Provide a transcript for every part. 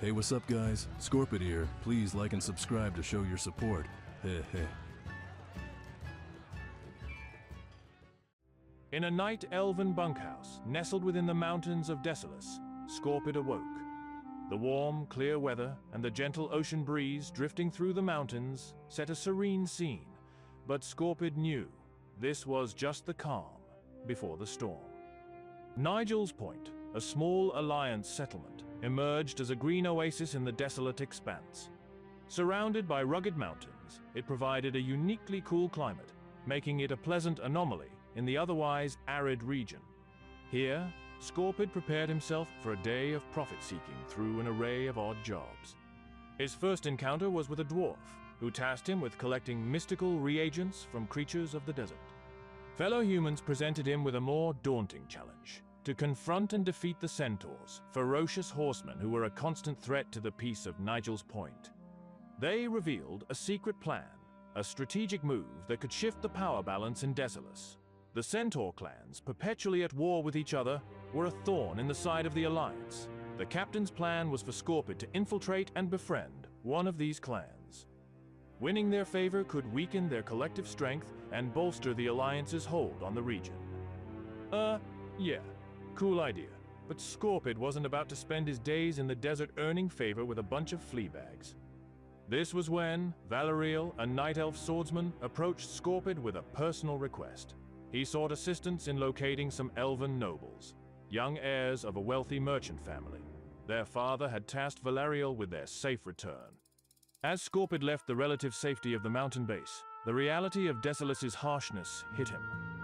Hey, what's up guys? Scorpid here. Please like and subscribe to show your support. Heh heh. In a night elven bunkhouse, nestled within the mountains of Desolace, Scorpid awoke. The warm, clear weather and the gentle ocean breeze drifting through the mountains set a serene scene, but Scorpid knew this was just the calm before the storm. Nigel's Point, a small Alliance settlement, emerged as a green oasis in the desolate expanse. Surrounded by rugged mountains, it provided a uniquely cool climate, making it a pleasant anomaly in the otherwise arid region. Here, Scorpid prepared himself for a day of profit-seeking through an array of odd jobs. His first encounter was with a dwarf, who tasked him with collecting mystical reagents from creatures of the desert. Fellow humans presented him with a more daunting challenge: to confront and defeat the centaurs, ferocious horsemen who were a constant threat to the peace of Nigel's Point. They revealed a secret plan, a strategic move that could shift the power balance in Desolace. The centaur clans, perpetually at war with each other, were a thorn in the side of the Alliance. The captain's plan was for Scorpid to infiltrate and befriend one of these clans. Winning their favor could weaken their collective strength and bolster the Alliance's hold on the region. Yeah, cool idea. But Scorpid wasn't about to spend his days in the desert earning favor with a bunch of fleabags. This was when Valeriel, a night elf swordsman, approached Scorpid with a personal request. He sought assistance in locating some elven nobles, young heirs of a wealthy merchant family. Their father had tasked Valeriel with their safe return. As Scorpid left the relative safety of the mountain base, the reality of Desolace's harshness hit him.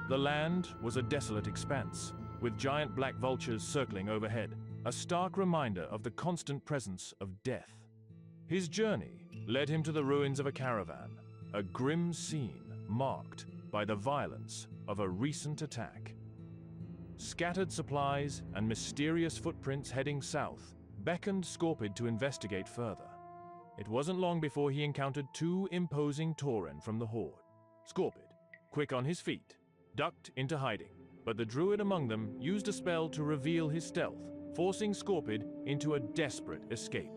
The land was a desolate expanse, with giant black vultures circling overhead, a stark reminder of the constant presence of death. His journey led him to the ruins of a caravan, a grim scene marked by the violence of a recent attack. Scattered supplies and mysterious footprints heading south beckoned Scorpid to investigate further. It wasn't long before he encountered two imposing tauren from the Horde. Scorpid, quick on his feet, ducked into hiding, but the druid among them used a spell to reveal his stealth, forcing Scorpid into a desperate escape.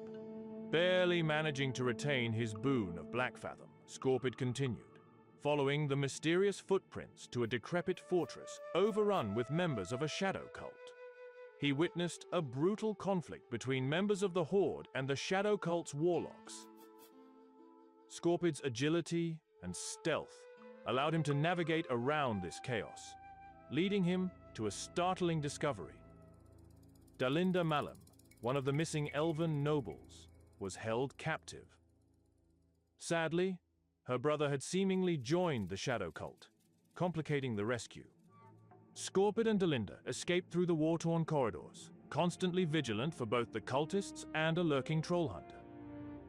Barely managing to retain his boon of Blackfathom, Scorpid continued, following the mysterious footprints to a decrepit fortress overrun with members of a shadow cult. He witnessed a brutal conflict between members of the Horde and the shadow cult's warlocks. Scorpid's agility and stealth allowed him to navigate around this chaos, leading him to a startling discovery. Dalinda Malam, one of the missing elven nobles, was held captive. Sadly, her brother had seemingly joined the shadow cult, complicating the rescue. Scorpid and Dalinda escaped through the war-torn corridors, constantly vigilant for both the cultists and a lurking troll hunter.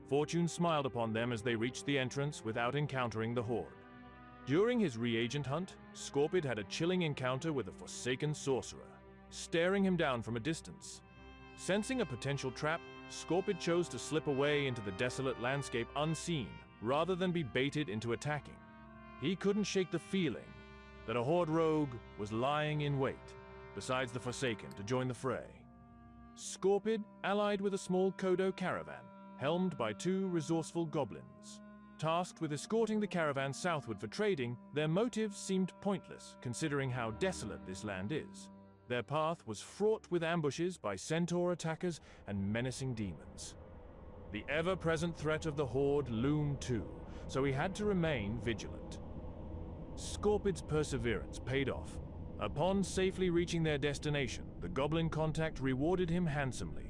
Fortune smiled upon them as they reached the entrance without encountering the Horde. During his reagent hunt, Scorpid had a chilling encounter with a forsaken sorcerer, staring him down from a distance. Sensing a potential trap, Scorpid chose to slip away into the desolate landscape unseen, rather than be baited into attacking. He couldn't shake the feeling that a Horde rogue was lying in wait, besides the Forsaken, to join the fray. Scorpid allied with a small Kodo caravan, helmed by two resourceful goblins. Tasked with escorting the caravan southward for trading, their motives seemed pointless, considering how desolate this land is. Their path was fraught with ambushes by centaur attackers and menacing demons. The ever-present threat of the Horde loomed too, so he had to remain vigilant. Scorpid's perseverance paid off. Upon safely reaching their destination, the goblin contact rewarded him handsomely.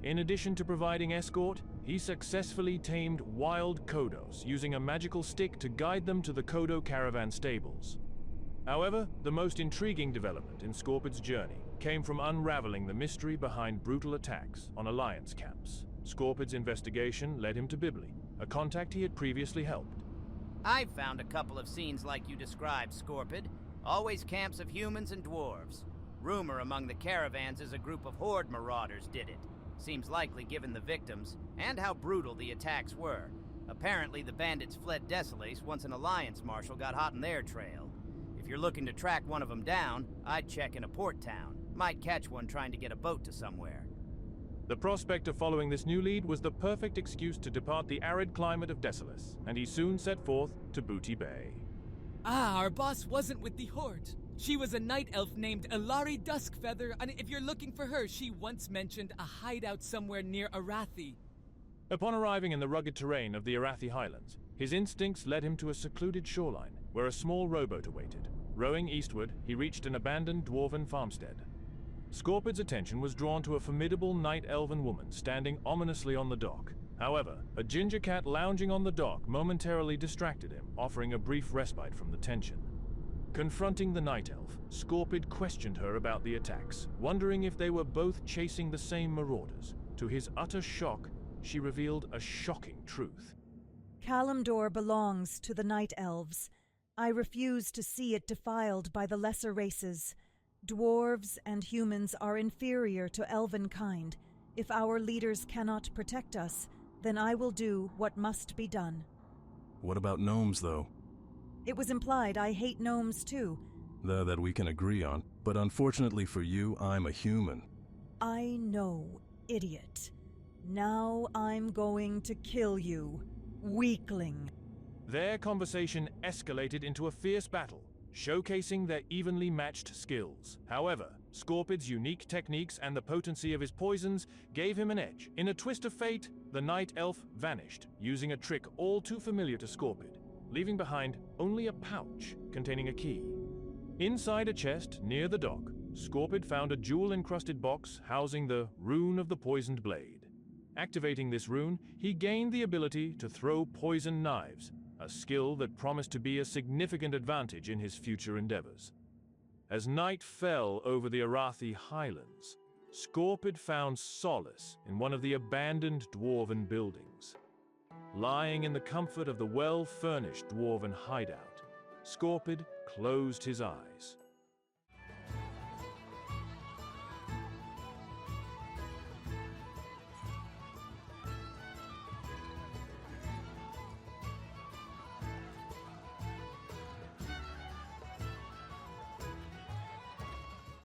In addition to providing escort, he successfully tamed wild Kodos, using a magical stick to guide them to the Kodo caravan stables. However, the most intriguing development in Scorpid's journey came from unraveling the mystery behind brutal attacks on Alliance camps. Scorpid's investigation led him to Bibli, a contact he had previously helped. I've found a couple of scenes like you described, Scorpid. Always camps of humans and dwarves. Rumor among the caravans is a group of Horde marauders did it. Seems likely given the victims, and how brutal the attacks were. Apparently the bandits fled Desolace once an Alliance marshal got hot on their trail. If you're looking to track one of them down, I'd check in a port town. Might catch one trying to get a boat to somewhere. The prospect of following this new lead was the perfect excuse to depart the arid climate of Desolace, and he soon set forth to Booty Bay. Ah, our boss wasn't with the Horde. She was a night elf named Ilari Duskfeather, and if you're looking for her, she once mentioned a hideout somewhere near Arathi. Upon arriving in the rugged terrain of the Arathi Highlands, his instincts led him to a secluded shoreline, where a small rowboat awaited. Rowing eastward, he reached an abandoned dwarven farmstead. Scorpid's attention was drawn to a formidable night elven woman standing ominously on the dock. However, a ginger cat lounging on the dock momentarily distracted him, offering a brief respite from the tension. Confronting the night elf, Scorpid questioned her about the attacks, wondering if they were both chasing the same marauders. To his utter shock, she revealed a shocking truth. Kalimdor belongs to the Night Elves. I refuse to see it defiled by the lesser races. Dwarves and humans are inferior to elven kind. If our leaders cannot protect us, then I will do what must be done. What about gnomes, though? It was implied I hate gnomes too. That we can agree on, but unfortunately for you, I'm a human. I know, idiot. Now I'm going to kill you, weakling. Their conversation escalated into a fierce battle, showcasing their evenly matched skills. However, Scorpid's unique techniques and the potency of his poisons gave him an edge. In a twist of fate, the night elf vanished, using a trick all too familiar to Scorpid, leaving behind only a pouch containing a key. Inside a chest near the dock, Scorpid found a jewel-encrusted box housing the Rune of the Poisoned Blade. Activating this rune, he gained the ability to throw poison knives, a skill that promised to be a significant advantage in his future endeavors. As night fell over the Arathi Highlands, Scorpid found solace in one of the abandoned dwarven buildings. Lying in the comfort of the well-furnished dwarven hideout, Scorpid closed his eyes.